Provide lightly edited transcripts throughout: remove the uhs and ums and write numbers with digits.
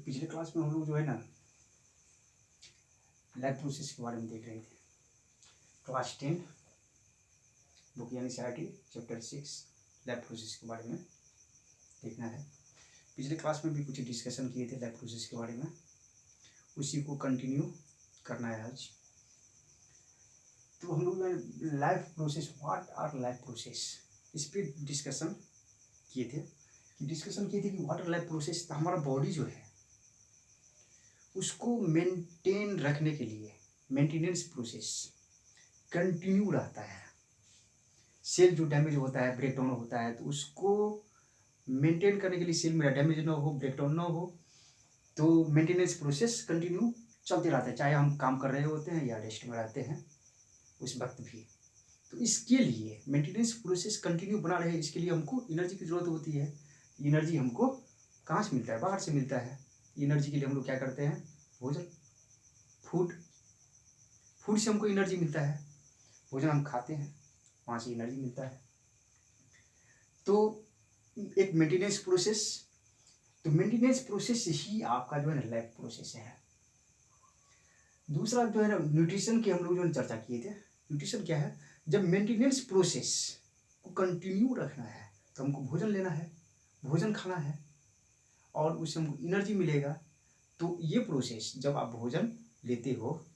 पिछले क्लास में हम लोग जो है ना लैब प्रोसेस के बारे में देख रहे थे। क्लास 10 बुक यानी CRT चैप्टर 6 लैब प्रोसेस के बारे में देखना है। पिछले क्लास में भी कुछ डिस्कशन किए थे लैब प्रोसेस के बारे में, उसी को कंटिन्यू करना है आज। तो हम लोग lab process, what are lab process, इस पर डिस्कशन किए थे कि वाटर लैब प्रोसेस हमारा बॉडी जो है उसको मेंटेन रखने के लिए मेंटेनेंस प्रोसेस कंटिन्यू रहता है। सेल जो डैमेज होता है, ब्रेक डाउन होता है, तो उसको मेंटेन करने के लिए सेल मेरा डैमेज ना हो, ब्रेक डाउन ना हो, तो मेंटेनेंस प्रोसेस कंटिन्यू चलते रहता है, चाहे हम काम कर रहे होते हैं या रेस्ट में रहते हैं उस वक्त भी। तो इसके लिए मेंटेनेंस प्रोसेस कंटिन्यू बना रहे, इसके लिए हमको एनर्जी की ज़रूरत होती है। एनर्जी हमको कहाँ से मिलता है? बाहर से मिलता है। एनर्जी के लिए हम लोग क्या करते हैं? भोजन, फूड से हमको एनर्जी मिलता है। भोजन हम खाते हैं, वहाँ से एनर्जी मिलता है। तो एक मेंटेनेंस प्रोसेस, तो मेंटेनेंस प्रोसेस ही आपका जो है ना लैब प्रोसेस है। दूसरा जो है ना न्यूट्रिशन की हम लोग जो है चर्चा किए थे। न्यूट्रिशन क्या है? जब मेंटेनेंस प्रोसेस को कंटिन्यू रखना है तो हमको भोजन लेना है, भोजन खाना है और उससे हमको एनर्जी मिलेगा। तो ये प्रोसेस जब आप भोजन लेते हो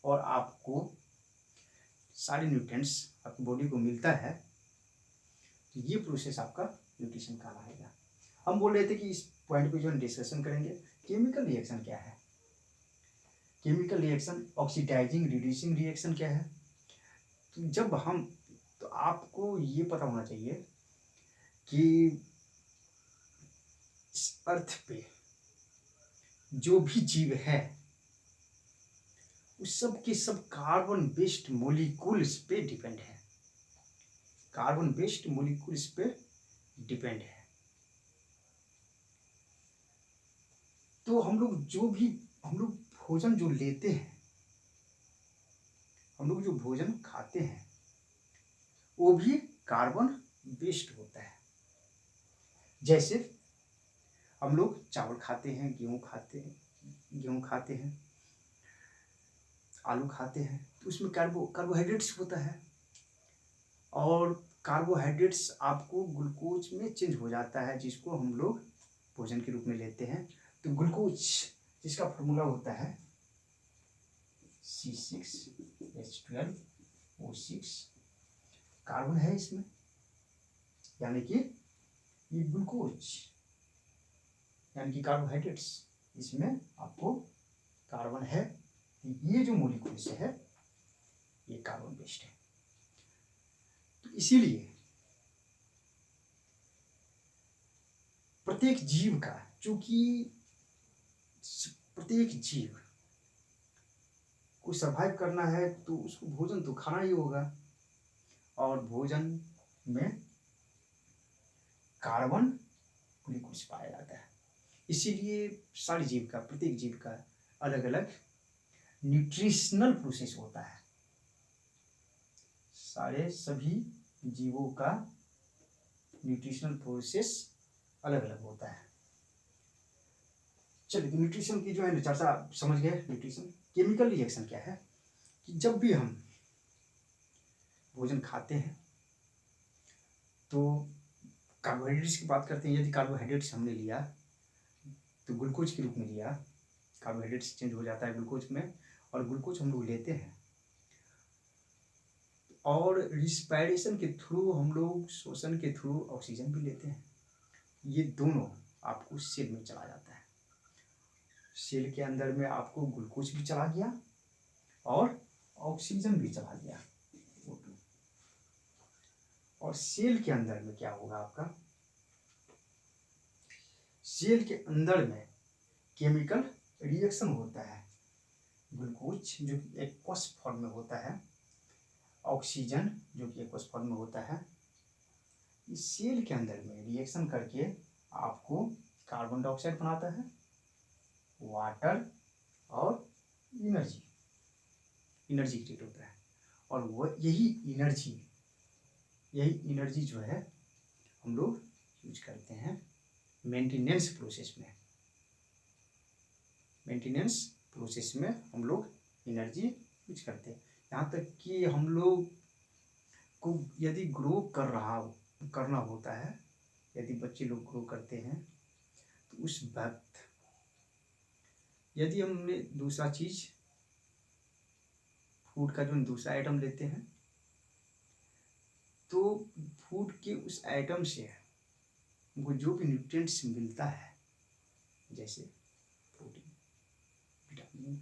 और आपको सारे न्यूट्रिएंट्स आपकी बॉडी को मिलता है, तो ये प्रोसेस आपका न्यूट्रिशन कहलाएगा। हम बोल रहे थे कि इस पॉइंट पे जो हम डिस्कशन करेंगे, केमिकल रिएक्शन क्या है। Chemical reaction, oxidising reducing reaction क्या है। तो जब हम, तो आपको ये पता होना चाहिए कि इस अर्थ पे जो भी जीव है उस सब के सब कार्बन बेस्ड मोलिक्यूल्स पे डिपेंड है। कार्बन बेस्ड मोलिक्यूल्स पे डिपेंड है। तो हम लोग भोजन जो लेते हैं, हम लोग जो भोजन खाते हैं वो भी कार्बन बेस्ड होता है। जैसे हम लोग चावल खाते हैं, गेहूँ खाते हैं, आलू खाते हैं, तो उसमें कार्बोहाइड्रेट्स होता है और कार्बोहाइड्रेट्स आपको ग्लूकोज में चेंज हो जाता है, जिसको हम लोग भोजन के रूप में लेते हैं। तो ग्लूकोज जिसका फॉर्मूला होता है C6H12O6, कार्बन है इसमें, यानी कि ये ग्लूकोज यानी कि कार्बोहाइड्रेट्स, इसमें आपको कार्बन है। ये जो मोलिक्यूल्स है ये कार्बन बेस्ड है। तो इसीलिए प्रत्येक जीव का, चूंकि प्रत्येक जीव को सरवाइव करना है तो उसको भोजन तो खाना ही होगा, और भोजन में कार्बन ग्लूकोज पाया जाता है। इसीलिए सारे जीव का, प्रत्येक जीव का अलग अलग न्यूट्रिशनल प्रोसेस होता है। सभी जीवों का न्यूट्रिशनल प्रोसेस अलग अलग होता है। चलिए, न्यूट्रिशन की जो है चर्चा समझ गए। न्यूट्रिशन, केमिकल रिएक्शन क्या है कि जब भी हम भोजन खाते हैं तो कार्बोहाइड्रेट्स की बात करते हैं। यदि कार्बोहाइड्रेट्स हमने लिया तो ग्लूकोज के रूप में लिया, कार्बोहाइड्रेट्स चेंज हो जाता है ग्लूकोज में, और ग्लूकोज हम लोग लेते हैं और रिस्पायरेशन के थ्रू, हम लोग श्वसन के थ्रू ऑक्सीजन भी लेते हैं। ये दोनों आपको सेल में चला जाता है। सेल के अंदर में आपको ग्लूकोज भी चला गया और ऑक्सीजन भी चला गया। और सेल के अंदर में क्या होगा आपका? सेल के अंदर में केमिकल रिएक्शन होता है। ग्लूकोज जो कि एक्वस फॉर्म में होता है, ऑक्सीजन जो कि एक्वस फॉर्म में होता है, इस सेल के अंदर में रिएक्शन करके आपको कार्बन डाइऑक्साइड बनाता है, वाटर और एनर्जी क्रिएट होता है। और वह यही एनर्जी जो है हम लोग यूज करते हैं मेंटेनेंस प्रोसेस में। मेंटेनेंस प्रोसेस में हम लोग एनर्जी यूज करते हैं। यहाँ तक कि हम लोग को यदि ग्रो करना होता है, यदि बच्चे लोग ग्रो करते हैं तो उस वक्त यदि हमने दूसरा चीज़ फूड का जो दूसरा आइटम लेते हैं तो फूड के उस आइटम से वो जो भी न्यूट्रिएंट्स मिलता है, जैसे प्रोटीन, विटामिन,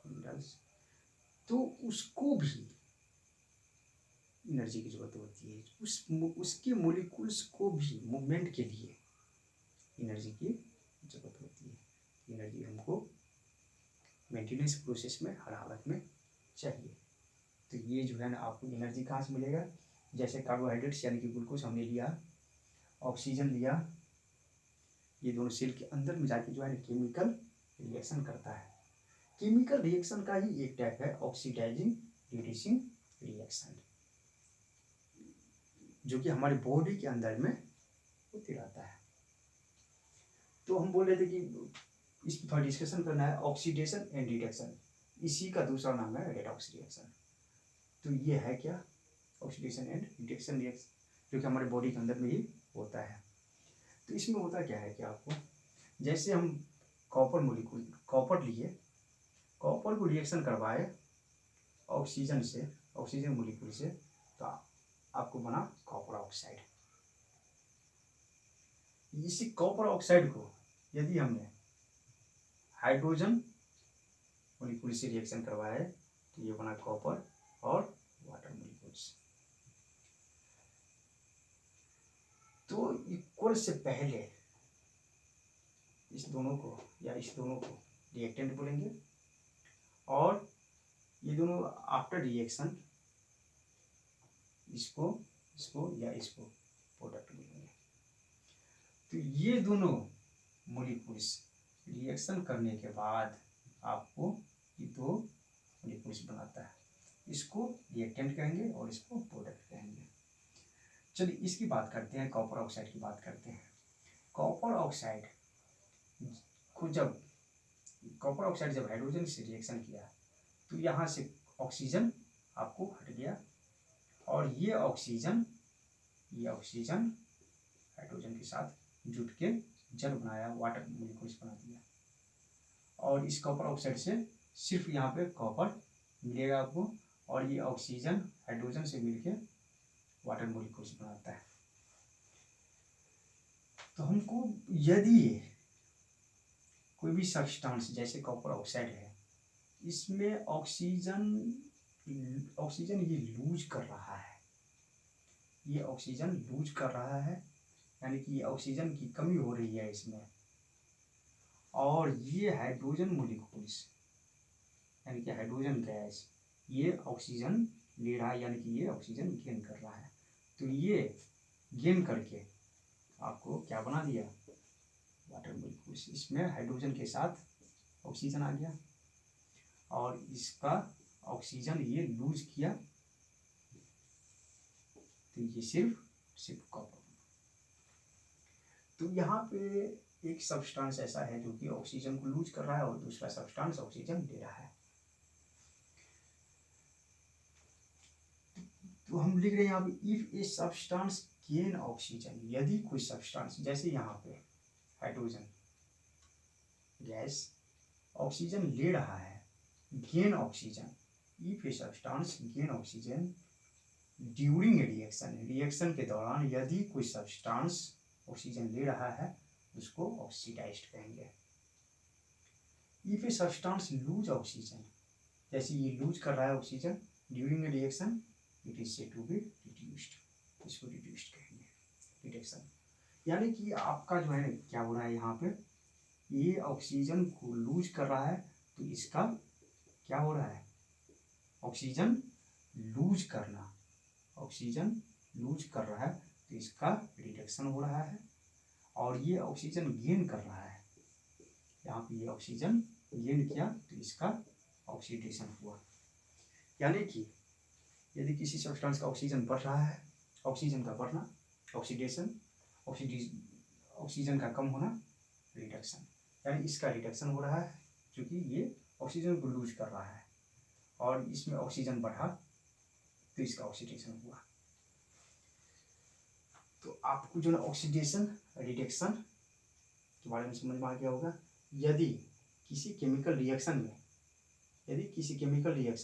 मिनरल्स, तो उसको भी एनर्जी की जरूरत होती है। उसके मोलिकुल्स को भी मूवमेंट के लिए एनर्जी की जरूरत होती है। एनर्जी हमको मेंटेनेंस प्रोसेस में हर हालत में चाहिए। तो ये जो है ना, आपको एनर्जी कहाँ से मिलेगा? जैसे कार्बोहाइड्रेट्स यानी कि ग्लूकोज हमने लिया, ऑक्सीजन लिया, ये दोनों सेल के अंदर में जाके जो है ना केमिकल रिएक्शन करता है। केमिकल रिएक्शन का ही एक टाइप है ऑक्सीडाइजिंग रिड्यूसिंग रिएक्शन, जो कि हमारे बॉडी के अंदर में होती रहता है। तो हम बोल रहे थे कि इस पर थोड़ा डिस्कशन करना है, ऑक्सीडेशन एंड रिडक्शन, इसी का दूसरा नाम है रेडॉक्स रिएक्शन। तो ये है क्या? ऑक्सीडेशन एंड रिडक्शन रिएक्शन, जो कि हमारे बॉडी के अंदर में ही होता है। तो इसमें होता क्या है कि आपको, जैसे हम कॉपर लिए, कॉपर को रिएक्शन करवाए ऑक्सीजन मोलिक्यूल से, तो आपको बना कॉपर ऑक्साइड। इसी कॉपर ऑक्साइड को यदि हमने हाइड्रोजन मोलिक्यूल से रिएक्शन करवाए तो ये बना कॉपर और वाटर मोलिक्यूल्स। तो इक्वल से पहले इस दोनों को रिएक्टेंट बोलेंगे, और ये दोनों आफ्टर रिएक्शन इसको प्रोडक्ट बोलेंगे। तो ये दोनों मोलिक्यूल्स रिएक्शन करने के बाद आपको ये दो मोलिक्यूल्स बनाता है, इसको रिएक्टेंट कहेंगे और इसको प्रोडक्ट कहेंगे। चलिए इसकी बात करते हैं, कॉपर ऑक्साइड की बात करते हैं। कॉपर ऑक्साइड जब हाइड्रोजन से रिएक्शन किया तो यहाँ से ऑक्सीजन आपको हट गया, और ये ऑक्सीजन हाइड्रोजन के साथ जुट के जल बनाया, वाटर मोलिक्यूल्स बना दिया। और इस कॉपर ऑक्साइड से सिर्फ यहाँ पे कॉपर मिलेगा आपको, और ये ऑक्सीजन हाइड्रोजन से मिलके वाटर मोलिक्यूल्स बनाता है। तो हमको यदि कोई भी सब्सटेंस जैसे कॉपर ऑक्साइड है, इसमें ऑक्सीजन ये लूज कर रहा है, यानी कि ऑक्सीजन की कमी हो रही है इसमें, और ये हाइड्रोजन मोलिक्यूल्स यानी कि हाइड्रोजन गैस ये ऑक्सीजन ले रहा है, यानी कि ये ऑक्सीजन गेन कर रहा है। तो ये गेन करके आपको क्या बना दिया? Water molecules. इसमें हाइड्रोजन के साथ ऑक्सीजन आ गया, और इसका ऑक्सीजन ये लूज किया, तो ये सिर्फ कॉपर। तो यहाँ पे एक सब्सटेंस ऐसा है जो कि ऑक्सीजन को लूज कर रहा है, और दूसरा सब्सटेंस ऑक्सीजन दे रहा है। तो हम लिख रहे हैं यहाँ पे, if a substance gain oxygen, यदि कोई सब्सटेंस जैसे यहाँ पे हाइड्रोजन गैस ऑक्सीजन ले रहा है, gain oxygen, if a substance gain oxygen during reaction के दौरान यदि कोई सब्सटेंस ऑक्सीजन ले रहा है उसको ऑक्सीडाइज्ड कहेंगे। If a substance lose oxygen, जैसे ये लूज कर रहा है oxygen during reaction, it is said to be reduced, इसको रिड्यूस्ड कहेंगे, रिडक्शन। यानी कि आपका जो है क्या हो रहा है, यहाँ पे ये ऑक्सीजन को लूज कर रहा है, तो इसका क्या हो रहा है? ऑक्सीजन लूज कर रहा है तो इसका रिडक्शन हो रहा है, और ये ऑक्सीजन गेन कर रहा है, यहाँ पे ये ऑक्सीजन गेन किया तो इसका ऑक्सीडेशन हुआ। यानी कि यदि किसी सब्सटेंस का ऑक्सीजन बढ़ रहा है, ऑक्सीजन का बढ़ना ऑक्सीडेशन, ऑक्सीजन का कम होना रिडक्शन। यानी इसका रिडक्शन हो रहा है क्योंकि ये ऑक्सीजन को लूज कर रहा है और इसमें ऑक्सीजन बढ़ा तो इसका ऑक्सीडेशन हुआ। तो आपको जो ना ऑक्सीडेशन रिडक्शन के बारे में समझ में आ गया होगा। यदि किसी केमिकल रिएक्शन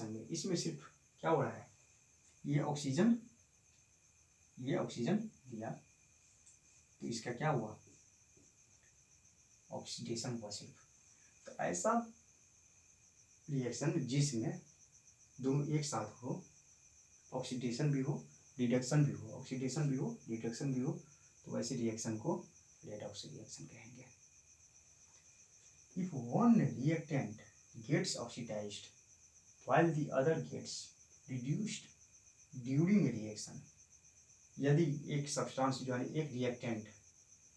में इसमें सिर्फ क्या हो रहा है, ये ऑक्सीजन दिया तो इसका क्या हुआ, ऑक्सीडेशन हुआ सिर्फ। तो ऐसा रिएक्शन जिसमें दोनों एक साथ हो, ऑक्सीडेशन भी हो रिडक्शन भी हो, ऑक्सीडेशन भी हो रिडक्शन भी हो, तो वैसे रिएक्शन को रेडॉक्स रिएक्शन कहेंगे। If one reactant gets oxidised while the other gets reduced during a reaction, यदि एक सब्सटेंस जो है एक रिएक्टेंट,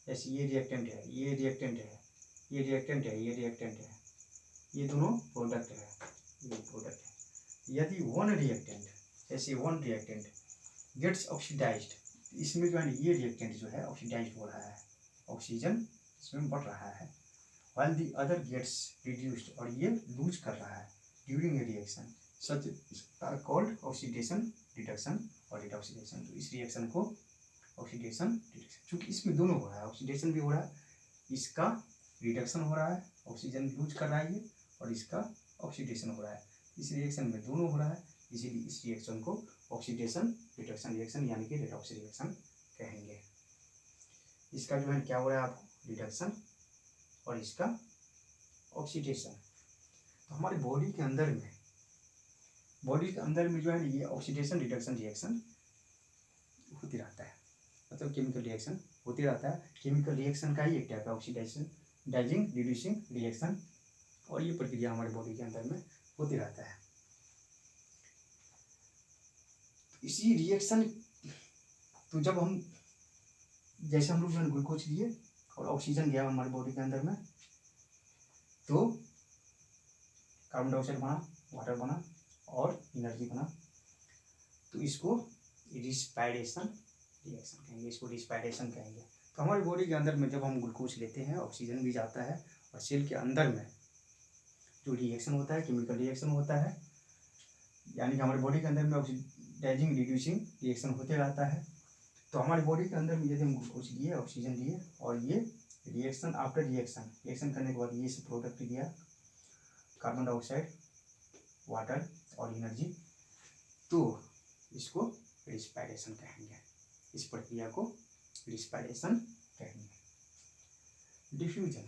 जैसे ये रिएक्टेंट है, ये रिएक्टेंट है, ये रिएक्टेंट है, ये रिएक्टेंट है, ये दोनों प्रोडक्ट है, ये प्रोडक्ट है। यदि वन रिएक्टेंट, जैसे वन रिएक्टेंट गेट्स ऑक्सीडाइज्ड, इसमें जो है ये रिएक्टेंट जो है ऑक्सीडाइज्ड हो रहा है, ऑक्सीजन इसमें बढ़ रहा है, while the other gets reduced, और ये लूज कर रहा है during a reaction, such are called oxidation reduction और रिडॉक्सीडेशन। तो इस रिएक्शन को ऑक्सीडेशन रिडक्शन, चूँकि इसमें दोनों हो रहा है, ऑक्सीडेशन भी हो रहा है, इसका रिडक्शन हो रहा है, ऑक्सीजन लूज कर रहा है ये, और इसका ऑक्सीडेशन हो रहा है, इस रिएक्शन में दोनों हो रहा है, इसीलिए इस रिएक्शन को ऑक्सीडेशन रिडक्शन रिएक्शन यानी कि रेडॉक्स रिएक्शन कहेंगे। इसका जो है क्या हो रहा है आपको, रिडक्शन, और इसका ऑक्सीडेशन। तो हमारे बॉडी के अंदर में जो है ये ऑक्सीडेशन रिडक्शन रिएक्शन होती रहता है, मतलब केमिकल रिएक्शन होती रहता है। केमिकल रिएक्शन का ही एक टाइप है ऑक्सीडेशन डाइजिंग रिड्यूसिंग रिएक्शन, और ये प्रक्रिया हमारे बॉडी के अंदर में होती रहता है। इसी रिएक्शन, तो जब हम जैसे हम लोग ग्लूकोज लिए और ऑक्सीजन गया हमारे बॉडी के अंदर में, तो कार्बन डाइऑक्साइड बना, वाटर बना और एनर्जी बना, तो इसको रिस्पायरेशन रिएक्शन कहेंगे, इसको रिस्पायरेशन कहेंगे। तो हमारी बॉडी के अंदर में जब हम ग्लूकोज लेते हैं, ऑक्सीजन भी जाता है, और सेल के अंदर में जो रिएक्शन होता है, केमिकल रिएक्शन होता है, यानी कि हमारे बॉडी के अंदर में ऑक्सीडाइजिंग रिड्यूसिंग रिएक्शन होते रहता है। तो हमारी बॉडी के अंदर में यदि हम ग्लूकोज लिए, ऑक्सीजन लिए, और ये रिएक्शन आफ्टर रिएक्शन करने के बाद ये सब प्रोडक्ट दिया, कार्बन डाइऑक्साइड, वाटर और एनर्जी, तो इसको रिस्पायरेशन कहेंगे, इस प्रक्रिया को रिस्पायरेशन कहेंगे। डिफ्यूजन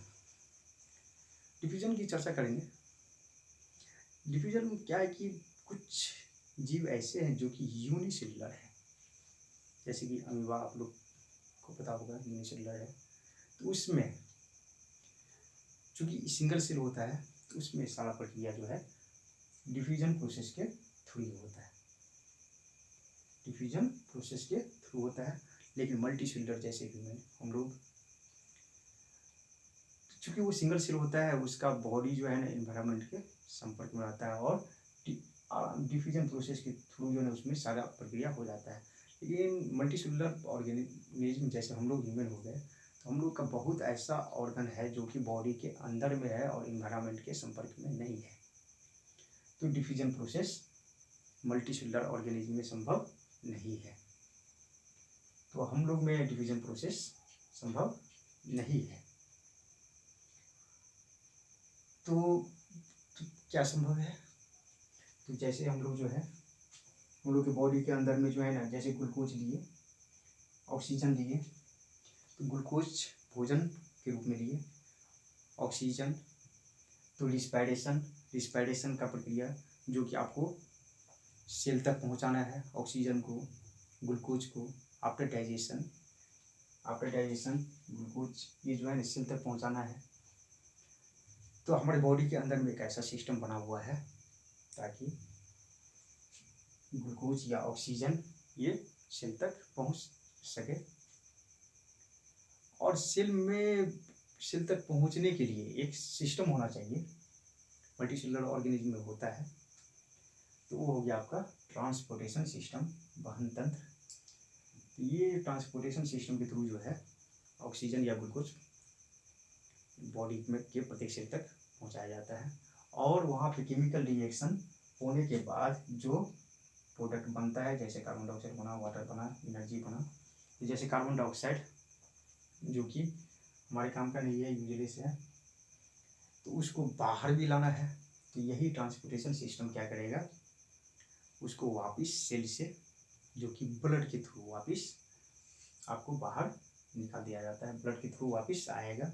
की चर्चा करेंगे। डिफ्यूजन में क्या है कि कुछ जीव ऐसे हैं जो कि यूनिसेलुलर है, जैसे कि अमीबा, आप लोग को पता होगा यूनिसेलुलर है। तो उसमें चूँकि सिंगल सेल होता है, तो उसमें सारा प्रक्रिया जो है डिफ्यूजन प्रोसेस के थ्रू होता है, डिफ्यूजन प्रोसेस के थ्रू होता है। लेकिन मल्टी सेलुलर जैसे ह्यूमन हम लोग, चूँकि वो सिंगल सेल होता है, उसका बॉडी जो है ना एनवायरनमेंट के संपर्क में रहता है, और डिफ्यूजन प्रोसेस के थ्रू जो है उसमें सारा प्रक्रिया हो जाता है। लेकिन मल्टी सेलुलर ऑर्गेनिज्म जैसे हम लोग ह्यूमन हो गए, तो हम लोग का बहुत ऐसा ऑर्गन है जो कि बॉडी के अंदर में है और एनवायरनमेंट के संपर्क में नहीं है। तो diffusion process multi cellular organism में संभव नहीं है, तो हम लोग में डिफ्यूजन प्रोसेस संभव नहीं है। तो क्या संभव है, तो जैसे हम लोग जो है, हम लोग के बॉडी के अंदर में जो है ना, जैसे ग्लूकोज लिए, ऑक्सीजन लिए, तो ग्लूकोज भोजन के रूप में लिए, ऑक्सीजन, तो रिस्पायरेशन का प्रक्रिया जो कि आपको सेल तक पहुंचाना है, ऑक्सीजन को, ग्लूकोज को, आफ्टर डाइजेशन ग्लूकोज ये जो है सेल तक पहुंचाना है। तो हमारे बॉडी के अंदर में एक ऐसा सिस्टम बना हुआ है ताकि ग्लूकोज या ऑक्सीजन ये सेल तक पहुंच सके, और सेल तक पहुंचने के लिए एक सिस्टम होना चाहिए, मल्टी सेलुलर ऑर्गेनिज्म में होता है। तो वो हो गया आपका ट्रांसपोर्टेशन सिस्टम, वहन तंत्र। तो ये ट्रांसपोर्टेशन सिस्टम के थ्रू जो है ऑक्सीजन या ग्लूकोज बॉडी में के प्रत्येक सेल तक पहुंचाया जाता है। और वहाँ पे केमिकल रिएक्शन होने के बाद जो प्रोडक्ट बनता है, जैसे कार्बन डाइऑक्साइड बना, वाटर बना, एनर्जी बना, तो जैसे कार्बन डाइऑक्साइड जो कि हमारे काम का नहीं है, यूजली से है, तो उसको बाहर भी लाना है। तो यही ट्रांसपोर्टेशन सिस्टम क्या करेगा, उसको वापस सेल से, जो कि ब्लड के थ्रू वापस आपको बाहर निकाल दिया जाता है। ब्लड के थ्रू वापस आएगा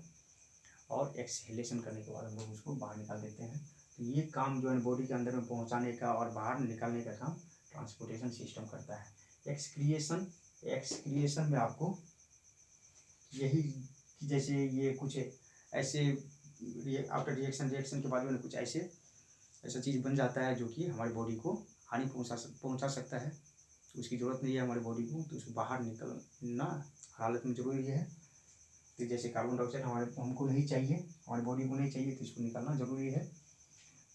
और एक्सहेलेशन करने के बाद हम लोग उसको बाहर निकाल देते हैं। तो ये काम जो है बॉडी के अंदर में पहुंचाने का और बाहर निकालने का काम ट्रांसपोर्टेशन सिस्टम करता है। एक्सक्रिएशन में आपको यही कि जैसे ये कुछ ऐसे आफ्टर रिएक्शन के बाद में कुछ ऐसा चीज़ बन जाता है जो कि हमारी बॉडी को हानि पहुंचा सकता है। तो उसकी ज़रूरत नहीं है हमारी बॉडी को, तो उसको बाहर निकलना हालत में ज़रूरी है। तो जैसे कार्बन डाइऑक्साइड हमको नहीं चाहिए, हमारी बॉडी को नहीं चाहिए, तो इसको निकालना ज़रूरी है।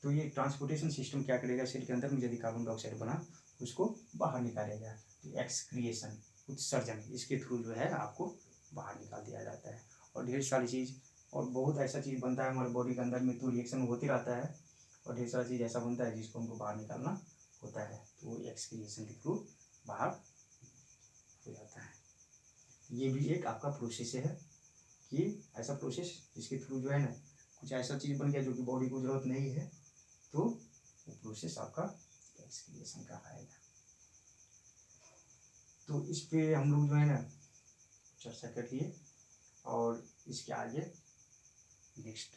तो ये ट्रांसपोर्टेशन सिस्टम क्या करेगा, सेल के अंदर में यदि कार्बन डाइऑक्साइड बना उसको बाहर निकालेगा। तो एक्सक्रिएशन, उत्सर्जन, इसके थ्रू जो है आपको बाहर निकाल दिया जाता है। और ढेर सारी चीज़ और बहुत ऐसा चीज़ बनता है हमारे बॉडी के अंदर में, तो रिएक्शन होती रहता है और ढेर सारी चीज़ ऐसा बनता है जिसको हमको बाहर निकालना होता है। तो वो एक्सक्रिएशन के थ्रू बाहर हो जाता है। ये भी एक आपका प्रोसेस है कि ऐसा प्रोसेस जिसके थ्रू जो है ना कुछ ऐसा चीज़ बन गया जो कि बॉडी को ज़रूरत नहीं है, तो वो प्रोसेस आपका एक्सक्रिएशन का आएगा। तो इस पे हम लोग जो है ना चर्चा कर लिए और इसके आगे नेक्स्ट